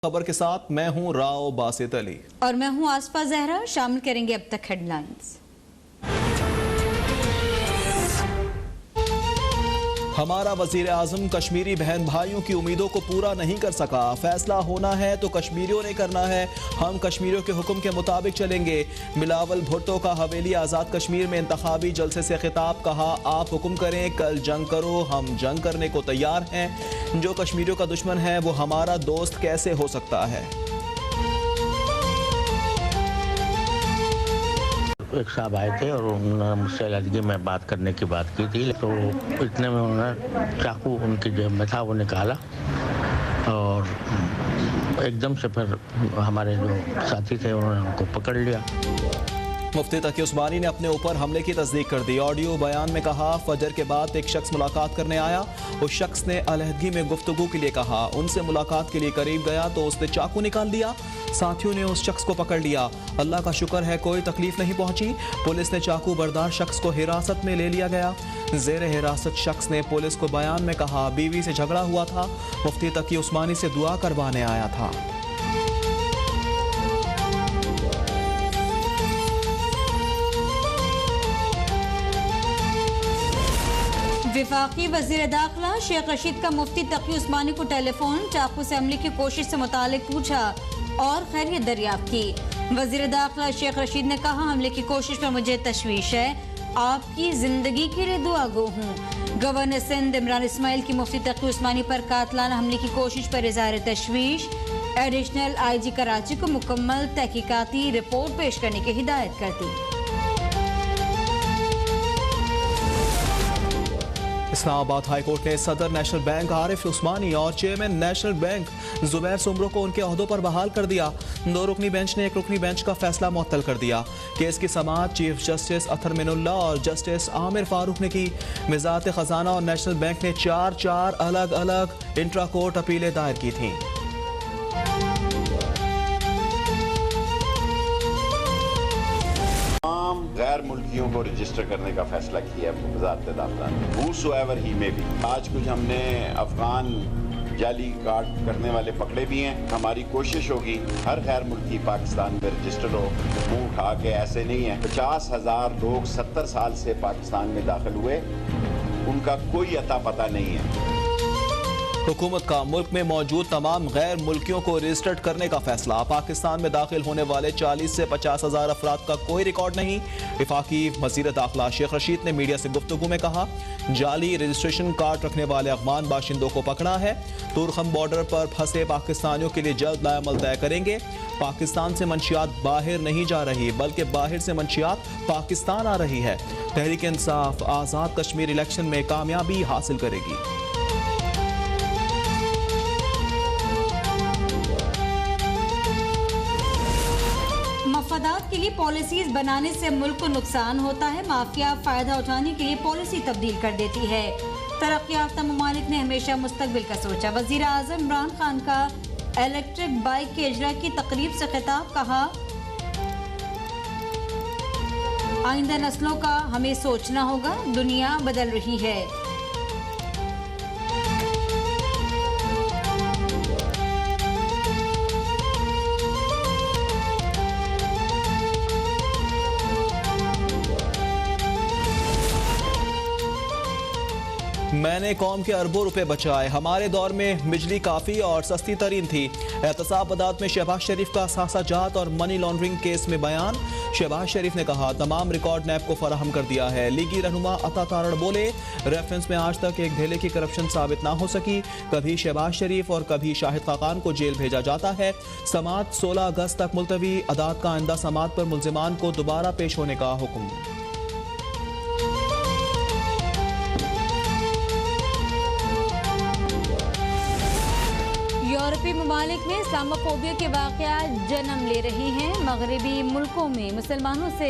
खबर के साथ मैं हूं राव बासित अली और मैं हूं आसफा जहरा। शामिल करेंगे अब तक हेडलाइंस। हमारा वजीर आजम कश्मीरी बहन भाइयों की उम्मीदों को पूरा नहीं कर सका। फैसला होना है तो कश्मीरियों ने करना है। हम कश्मीरियों के हुक्म के मुताबिक चलेंगे। बिलावल भुट्टो का हवेली आज़ाद कश्मीर में इंतखाबी जलसे से खिताब। कहा, आप हुक्म करें, कल जंग करो, हम जंग करने को तैयार हैं। जो कश्मीरियों का दुश्मन है वो हमारा दोस्त कैसे हो सकता है। एक साहब आए थे और उन्होंने मुझसे अलहदगी में बात करने की बात की थी, तो इतने में उन्होंने चाकू उनकी जेब में था वो निकाला और एकदम से फिर हमारे जो साथी थे उन्होंने उनको पकड़ लिया। मुफ्ती तकी उस्मानी ने अपने ऊपर हमले की तस्दीक कर दी। ऑडियो बयान में कहा, फजर के बाद एक शख्स मुलाकात करने आया। उस शख्स ने अलहदगी में गुफ्तगू के लिए कहा। उनसे मुलाकात के लिए करीब गया तो उसने चाकू निकाल दिया। साथियों ने उस शख्स को पकड़ लिया। अल्लाह का शुक्र है कोई तकलीफ नहीं पहुंची। पुलिस ने चाकू बरदार शख्स को हिरासत में ले लिया गया। जेर हिरासत शख्स ने पुलिस को बयान में कहा, बीवी से झगड़ा हुआ था, मुफ्ती तकी उस्मानी से दुआ करवाने आया था। विफाकी वजीर दाखिला शेख रशीद का मुफ्ती तकी उस्मानी को टेलीफोन, चाकू से हमले की कोशिश से मुतालिक पूछा और खैरियत दरियाफ्त की। वजीर दाखिला शेख रशीद ने कहा, हमले की कोशिश पर मुझे तशवीश है, आपकी जिंदगी के लिए दुआ गो हूँ। गवर्नर सिंध इमरान इस्माइल की मुफ्ती तकी उस्मानी पर कातलाना हमले की कोशिश पर इज़हार तशवीश। एडिशनल IG कराची को मुकम्मल तहकीकाती रिपोर्ट पेश करने की हिदायत कर दी। इस्लामाबाद हाई कोर्ट ने सदर नेशनल बैंक आरिफ उस्मानी और chairman national bank Zubair Soomro को उनके ओहदों पर बहाल कर दिया। 2 रुकनी बेंच ने 1 रुकनी बेंच का फैसला मुअत्तल कर दिया। केस की समाअत चीफ जस्टिस अतर मिनुल्लाह और जस्टिस आमिर फारूक ने की। वज़ारत खजाना और नेशनल बैंक ने 4 अलग अलग इंट्रा कोर्ट अपीलें दायर की थीं। गैर मुल्कियों को रजिस्टर करने का फैसला किया वज़ारत दाखिला ने। हूसोएवर ही में भी आज कुछ हमने अफगान जाली कार्ड करने वाले पकड़े भी हैं। हमारी कोशिश होगी हर गैर मुल्की पाकिस्तान में रजिस्टर हो। मुंह उठा के ऐसे नहीं है। 50,000 लोग 70 साल से पाकिस्तान में दाखिल हुए, उनका कोई अता पता नहीं है। हुकूमत का मुल्क में मौजूद तमाम गैर मुल्कियों को रजिस्टर्ड करने का फैसला। पाकिस्तान में दाखिल होने वाले 40 से 50,000 अफराद का कोई रिकॉर्ड नहीं। वफाकी वज़ीर दाखिला शेख रशीद ने मीडिया से गुफ्तगू में कहा, जाली रजिस्ट्रेशन कार्ड रखने वाले अफगान बाशिंदों को पकड़ा है। तुरखम बॉर्डर पर फंसे पाकिस्तानियों के लिए जल्द लाएमल तय करेंगे। पाकिस्तान से मंशियात बाहर नहीं जा रही बल्कि बाहर से मंशियात पाकिस्तान आ रही है। तहरीक इंसाफ आज़ाद कश्मीर इलेक्शन में कामयाबी हासिल करेगी। मफादात के लिए पॉलिसीज बनाने से मुल्क को नुकसान होता है। माफिया फायदा उठाने के लिए पॉलिसी तब्दील कर देती है। तरक्की याफ्ता ममालिक ने हमेशा मुस्तकबिल का सोचा। वजीर आजम इमरान खान का इलेक्ट्रिक बाइक के इजरा की तकरीब से खिताब। कहा, आइंदा नस्लों का हमें सोचना होगा, दुनिया बदल रही है। मैंने कौम के अरबों रुपए बचाए, हमारे दौर में बिजली काफ़ी और सस्ती तरीन थी। एहतसाब अदालत में शहबाज शरीफ का सासाजात और मनी लॉन्ड्रिंग केस में बयान। शहबाज शरीफ ने कहा, तमाम रिकॉर्ड नैब को फराहम कर दिया है। लीगी रहनुमा अता तारड़ बोले, रेफरेंस में आज तक एक ढेले की करप्शन साबित ना हो सकी। कभी शहबाज शरीफ और कभी शाहिद खाकान को जेल भेजा जाता है। समाअत 16 अगस्त तक मुलतवी। अदालत का आइंदा समाअत पर मुल्जिमान को दोबारा पेश होने का हुक्म। यूरोपीय ममालिक में इस्लामोफोबिया के वाक़यात जन्म ले रहे हैं। मगरबी मुल्कों में मुसलमानों से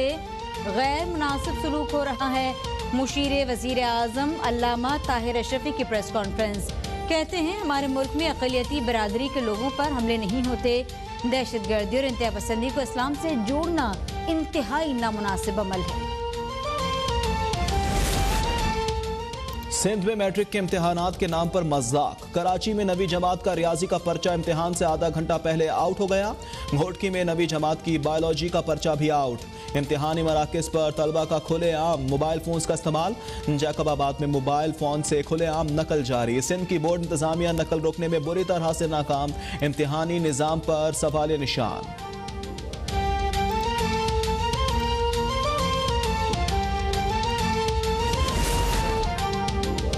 गैर मुनासिब सलूक हो रहा है। मुशीर वज़ीर आज़म अल्लामा ताहिर अशरफी की प्रेस कॉन्फ्रेंस। कहते हैं, हमारे मुल्क में अक़लियती बरादरी के लोगों पर हमले नहीं होते। दहशतगर्दी और इंतहा पसंदी को इस्लाम से जोड़ना इंतहाई नामुनासिब अमल है। सिंध में मैट्रिक के इम्तिहानात के नाम पर मजाक। कराची में नवी जमात का रियाजी का पर्चा इम्तिहान से आधा घंटा पहले आउट हो गया। घोटकी में नवी जमात की बायोलॉजी का पर्चा भी आउट। इम्तिहानी मराकज पर तलबा का खुलेआम मोबाइल फोन्स का इस्तेमाल। जैकबाबाद में मोबाइल फोन से खुलेआम नकल जारी। सिंध की बोर्ड इंतजामिया नकल रोकने में बुरी तरह से नाकाम। इम्तिहानी निज़ाम पर सवाल निशान।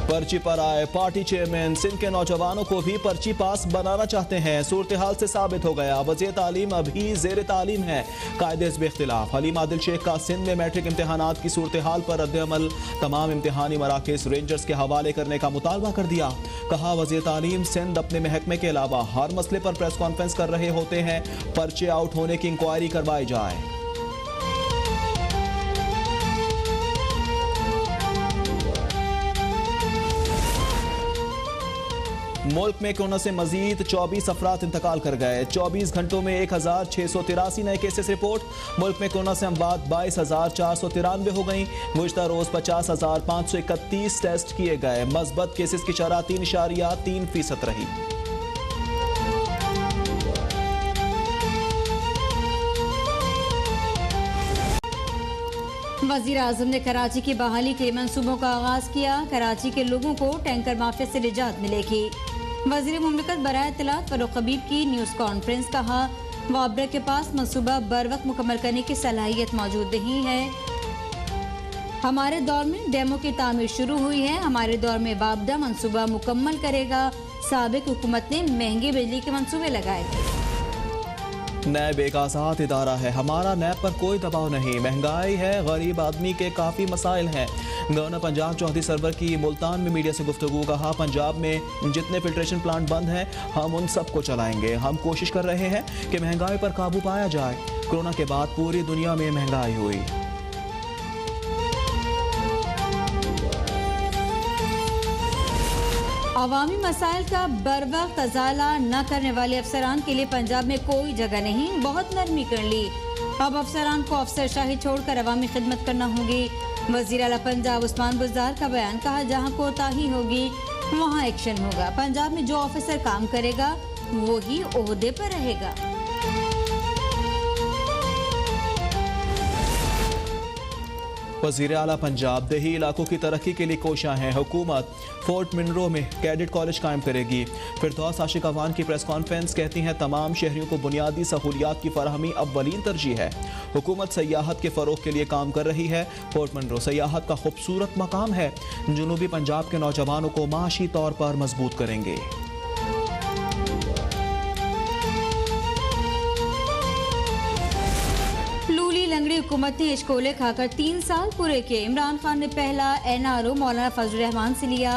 पर्ची पर आए पार्टी चेयरमैन। सिंध के नौजवानों को भी पर्ची पास बनाना चाहते हैं। सूरत हाल से साबित हो गया वज़ीर तालीम अभी ज़ेर तालीम है। कायदे हिज़्ब इख्तिलाफ। हलीम आदिल शेख का सिंध में मैट्रिक इम्तिहानात की सूरत हाल पर रद्द-ए-अमल। तमाम इम्तिहानी मराकज़ रेंजर्स के हवाले करने का मुतालबा कर दिया। कहा वज़ीर तालीम सिंध अपने महकमे के अलावा हर मसले पर प्रेस कॉन्फ्रेंस कर रहे होते हैं। पर्चे आउट होने की इंक्वायरी करवाई जाए। मुल्क में कोरोना से मजीद 24 अफराद इंतकाल कर गए। 24 घंटों में 1683 नए केसेस रिपोर्ट। मुल्क में कोरोना से अमवात 22,493 हो गई। गुज़िश्ता रोज 50,531 टेस्ट किए गए। मस्बत केसेस की शरह 3.3% रही। वज़ीर आज़म ने कराची की बहाली के मंसूबों का आगाज किया। कराची के लोगों को टैंकर माफिया से निजात मिलेगी। वज़ीर मुमलिकत बराए इत्तलात फरूख हबीब की न्यूज़ कॉन्फ्रेंस। कहा वाबरा के पास मंसूबा बर वक्त मुकम्मल करने की सलाहियत मौजूद नहीं है। हमारे दौर में डेमो की तामीर शुरू हुई है। हमारे दौर में वाबरा मंसूबा मुकम्मल करेगा। साबिक हुकूमत ने महंगे बिजली के मंसूबे लगाए थे। नैब एक आज़ाद इदारा है। हमारा नैब पर कोई दबाव नहीं। महंगाई है, गरीब आदमी के काफ़ी मसाइल हैं। गवर्नर पंजाब चौधरी सरवर की मुल्तान में मीडिया से गुफ्तगू। कहा पंजाब में जितने फिल्ट्रेशन प्लांट बंद हैं हम उन सबको चलाएंगे। हम कोशिश कर रहे हैं कि महंगाई पर काबू पाया जाए। कोरोना के बाद पूरी दुनिया में महंगाई हुई। अवामी मसाइल का बर वक्त अजाला न करने वाले अफसरान के लिए पंजाब में कोई जगह नहीं। बहुत नरमी कर ली। अब अफसरान को अफसरशाही छोड़कर अवामी खिदमत करना होगी। वज़ीर आला पंजाब उस्मान बुज़दार का बयान। कहा जहाँ कोताही होगी वहाँ एक्शन होगा। पंजाब में जो ऑफिसर काम करेगा वो ही ओहदे पर रहेगा। वज़ीर आला पंजाब देही इलाकों की तरक्की के लिए कोशां है। हुकूमत फोर्ट मिनरो में कैडेट कॉलेज कायम करेगी। फिरदौस आशिक अवान की प्रेस कॉन्फ्रेंस। कहती हैं तमाम शहरियों को बुनियादी सहूलियात की फराहमी अव्वलीन तरजीह है। हुकूमत सयाहत के फ़रोग के लिए काम कर रही है। फोर्ट मिनरो सयाहत का खूबसूरत मकाम है। जनूबी पंजाब के नौजवानों को माशी तौर पर मजबूत करेंगे। लंगड़ी हुकूमत ने इश्कोले खाकर 3 साल पूरे किए। इमरान खान ने पहला NRO मौलाना फजल रहमान से लिया।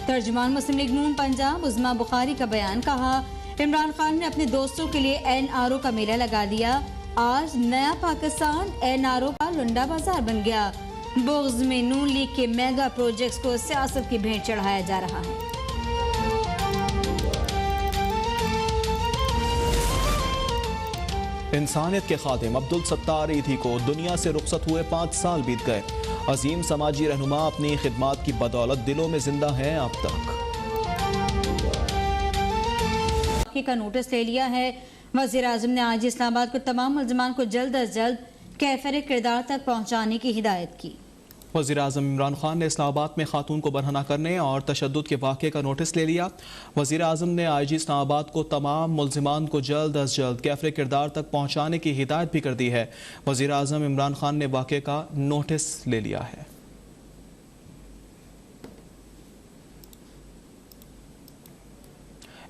तर्जुमान मुस्लिम लीग नून पंजाब उज़मा बुखारी का बयान। कहा इमरान खान ने अपने दोस्तों के लिए NRO का मेला लगा दिया। आज नया पाकिस्तान NRO का लुंडा बाजार बन गया। बुग़्ज़ में नून लीग के मेगा प्रोजेक्ट्स को सियासत की भेंट चढ़ाया जा रहा है। इंसानियत के खादिम अब्दुल सत्तार ईदी को दुनिया से रुखसत हुए 5 साल बीत गए। अजीम समाजी रहनुमा अपनी खिदमात की बदौलत दिलों में जिंदा हैं अब तक। का नोटिस ले लिया है। वज़ीर आज़म ने आज इस्लामाबाद को तमाम मुल्ज़िमान को जल्द अज जल्द कैफिर किरदार तक पहुँचाने की हिदायत की। वज़ीर आज़म इमरान खान ने इस्लामाबाद में खातून को बरहना करने और तशद्दुद के वाक़े का नोटिस ले लिया। वज़ीर आज़म ने IG इस्लामाबाद को तमाम मुल्ज़िमान को जल्द अज जल्द कैफिर किरदार तक पहुँचाने की हिदायत भी कर दी है। वज़ीर आज़म इमरान खान ने वाक़े का नोटिस ले लिया है।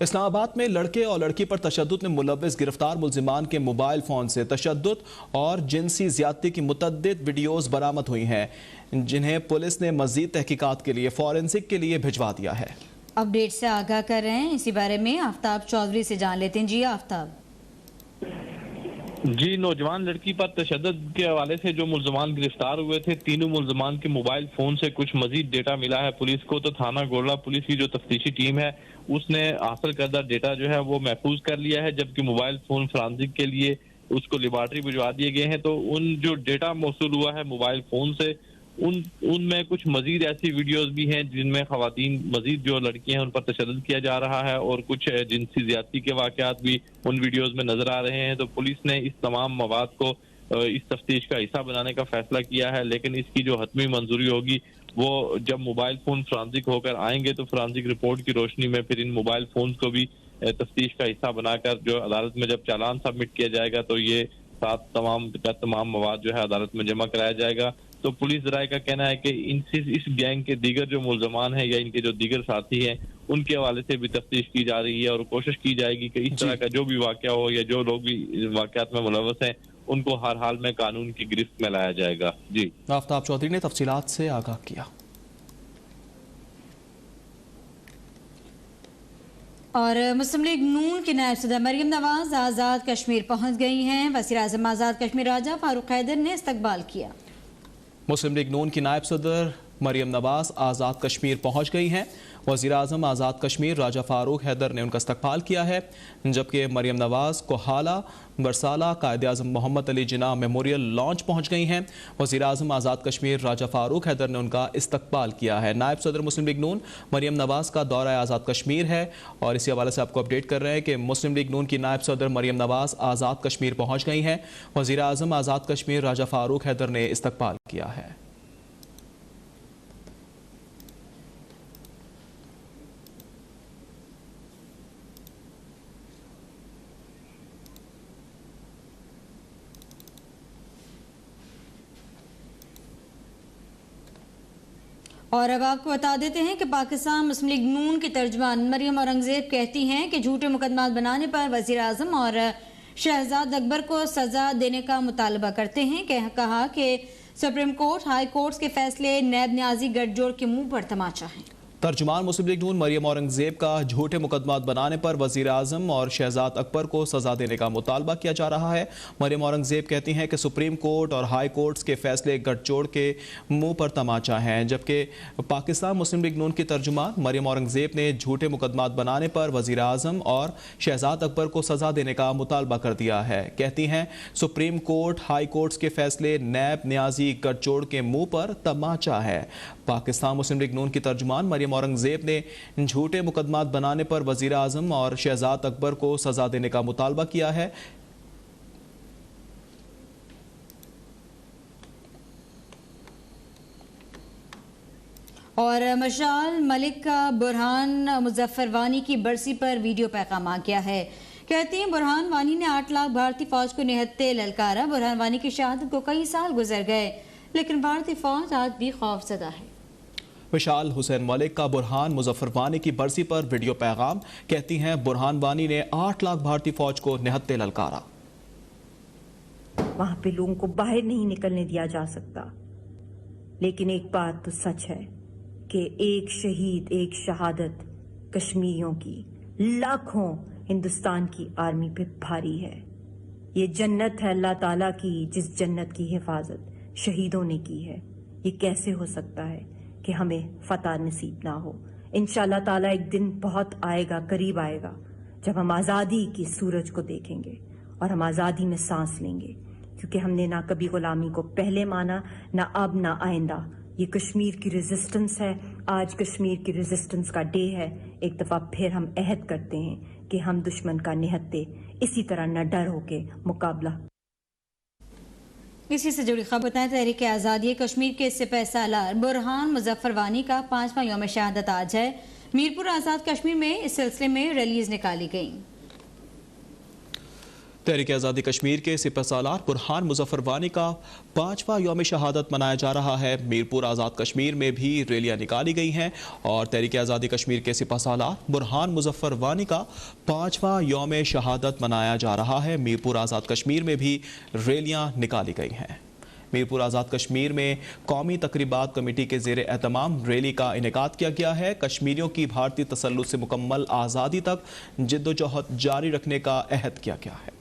इस्लामाबाद में लड़के और लड़की पर तशद्दुद में मुलव्विस गिरफ्तार मुल्ज़िमान के मोबाइल फ़ोन से तशद्दुद और जिनसी ज़्यादती की मुतअद्दिद वीडियोज़ बरामद हुई हैं, जिन्हें पुलिस ने मज़ीद तहकीकात के लिए फॉरेंसिक के लिए भिजवा दिया है। अपडेट से आगाह कर रहे हैं। इसी बारे में आफ्ताब चौधरी से जान लेते हैं। जी आफ्ताब। जी, नौजवान लड़की पर तशद्दुद के हवाले से जो मुल्ज़मान गिरफ्तार हुए थे, तीनों मुल्ज़मान के मोबाइल फोन से कुछ मजीद डेटा मिला है पुलिस को। तो थाना गोरला पुलिस की जो तफ्तीशी टीम है उसने हासिल करदा डेटा जो है वो महफूज कर लिया है, जबकि मोबाइल फोन फॉरेंसिक के लिए उसको लेबॉर्ट्री भिजवा दिए गए हैं। तो उन जो डेटा मौसूल हुआ है मोबाइल फोन से उनमें कुछ मजीद ऐसी वीडियोस भी हैं जिनमें खवातीन मजीद जो लड़कियां हैं उन पर तशद्दुद किया जा रहा है और कुछ जिनसी ज्यादती के वाकयात भी उन वीडियोस में नजर आ रहे हैं। तो पुलिस ने इस तमाम मवाद को इस तफ्तीश का हिस्सा बनाने का फैसला किया है, लेकिन इसकी जो हतमी मंजूरी होगी वो जब मोबाइल फोन फ्रांसिक होकर आएंगे तो फ्रांसिक रिपोर्ट की रोशनी में फिर इन मोबाइल फोन को भी तफ्तीश का हिस्सा बनाकर जो अदालत में जब चालान सबमिट किया जाएगा तो ये साथ तमाम मवाद जो है अदालत में जमा कराया जाएगा। तो पुलिस राय का कहना है कि इस गैंग के दीगर जो मुल्जमान हैं या इनके जो दीगर साथी हैं उनके हवाले से भी तफ्तीश की जा रही है और कोशिश की जाएगी कि इस तरह का जो भी वाकया हो या जो लोग भी वाकयात में मुलव्वस हैं उनको हर हाल में कानून की गिरफ्त में लाया जाएगा। जी, आफ्ताब चौधरी ने तफसीलात से आगाह किया। और मुस्लिम लीग नून की नायब सदर मरियम नवाज आज़ाद कश्मीर पहुंच गई हैं। वज़ीर आज़म आज़ाद कश्मीर राजा फारूक हैदर ने इस्तकबाल किया। मुस्लिम लीग नून की नायब सदर मरियम नवाज आज़ाद कश्मीर पहुंच गई हैं। वज़ीर आज़म आज़ाद कश्मीर राजा फारूक हैदर ने उनका इस्तकबाल किया है, जबकि मरियम नवाज कोहाला बरसाला कायद आज़म मोहम्मद अली जिन्ना मेमोरियल लॉन्च पहुंच गई हैं। वज़ीर आज़म आज़ाद कश्मीर राजा फारूक हैदर ने उनका इस्तकबाल किया है। नायब सदर मुस्लिम लीग नून मरियम नवाज का दौरा आज़ाद कश्मीर है और इसी हवाले से आपको अपडेट कर रहे हैं कि मुस्लिम लीग नून की नायब सदर मरियम नवाज आज़ाद कश्मीर पहुँच गई हैं। वज़ीर आज़म आज़ाद कश्मीर राजा फारूक हैदर ने इस्तकबाल किया है। और अब आपको बता देते हैं कि पाकिस्तान मुस्लिम लीग नून की तर्जुमान मरियम औरंगजेब कहती हैं कि झूठे मुकदमा बनाने पर वज़ीर आज़म और शहजाद अकबर को सजा देने का मुतालबा करते हैं। कहा कि सुप्रीम कोर्ट हाई कोर्ट के फैसले नैब न्याजी गठजोड़ के मुंह पर तमाचा है। तर्जुमान मुस्लिम लीग नून मरियम औरंगजेब का झूठे मुकदमात बनाने पर वज़ीर आज़म और शहजाद अकबर को सजा देने का मुतालबा किया जा रहा है। मरियम औरंगजेब कहती हैं कि सुप्रीम कोर्ट और हाई कोर्ट्स के फैसले गठजोड़ के मुंह पर तमाचा हैं, जबकि पाकिस्तान मुस्लिम लीग नून की तर्जुमान मरियम औरंगजेब ने झूठे मुकदमात बनाने पर वज़ीर आज़म और शहजाद अकबर को सजा देने का मुतालबा कर दिया है। कहती हैं सुप्रीम कोर्ट हाई कोर्ट्स के फैसले नैब न्याजी गठजोड़ के मुंह पर तमाचा है। पाकिस्तान मुस्लिम लीग नून की तर्जुमान मरियम औरंगजेब ने झूठे मुकदमात बनाने पर वज़ीर आज़म और शहजाद अकबर को सजा देने का मुतालबा किया है। और मशाल मलिक का बुरहान मुजफ्फर वानी की बरसी पर वीडियो पैगाम आ गया है। कहते हैं बुरहान वानी ने 8 लाख भारतीय फौज को निहत्ते ललकारा। बुरहान वानी की शहादत को कई साल गुजर गए, लेकिन भारतीय फौज आज भी खौफजदा है। विशाल हुसैन मलिक का बुरहान मुजफ्फर वानी की बरसी पर वीडियो पैगाम। कहती हैं बुरहान वानी ने 8 लाख भारतीय फौज को निहत्ते ललकारा। वहां पे लोगों को बाहर नहीं निकलने दिया जा सकता, लेकिन एक बात तो सच है कि एक शहीद एक शहादत कश्मीरियों की लाखों हिंदुस्तान की आर्मी पे भारी है। ये जन्नत है अल्लाह ताला की, जिस जन्नत की हिफाजत शहीदों ने की है। ये कैसे हो सकता है कि हमें फतह नसीब ना हो। इंशाअल्लाह ताला एक दिन बहुत आएगा, करीब आएगा, जब हम आज़ादी की सूरज को देखेंगे और हम आज़ादी में सांस लेंगे, क्योंकि हमने ना कभी गुलामी को पहले माना, ना अब, ना आइंदा। ये कश्मीर की रेजिस्टेंस है। आज कश्मीर की रेजिस्टेंस का डे है। एक दफ़ा फिर हम अहद करते हैं कि हम दुश्मन का निहत्ते इसी तरह न डर होके मुकाबला। इसी से जुड़ी खबर बताएं, तहरीक आज़ादी कश्मीर के सिपह सालार बुरहान मुजफ्फर वानी का 5वां यौम शहादत आज है। मीरपुर आज़ाद कश्मीर में इस सिलसिले में रैलीज निकाली गई। तहरीक आज़ादी कश्मीर के सिपह सालार बुरहान मुजफ्फर वानी का 5वां यौम शहादत मनाया जा रहा है। मीरपुर आज़ाद कश्मीर में भी रैलियां निकाली गई हैं और तहरीक आज़ादी कश्मीर के सिपह सालार बुरहान मुजफ्फर वानी का 5वां यौम शहादत मनाया जा रहा है। मीरपुर आज़ाद कश्मीर में भी रैलियां निकाली गई हैं। मीरपुर आज़ाद कश्मीर में कौमी तकरीबात कमेटी के ज़ेर एहतमाम रैली का इनेकाद किया गया है। कश्मीरियों की भारतीय तसल्लुत से मुकम्मल आज़ादी तक जिद्दोजहद जारी रखने का अहद किया गया है।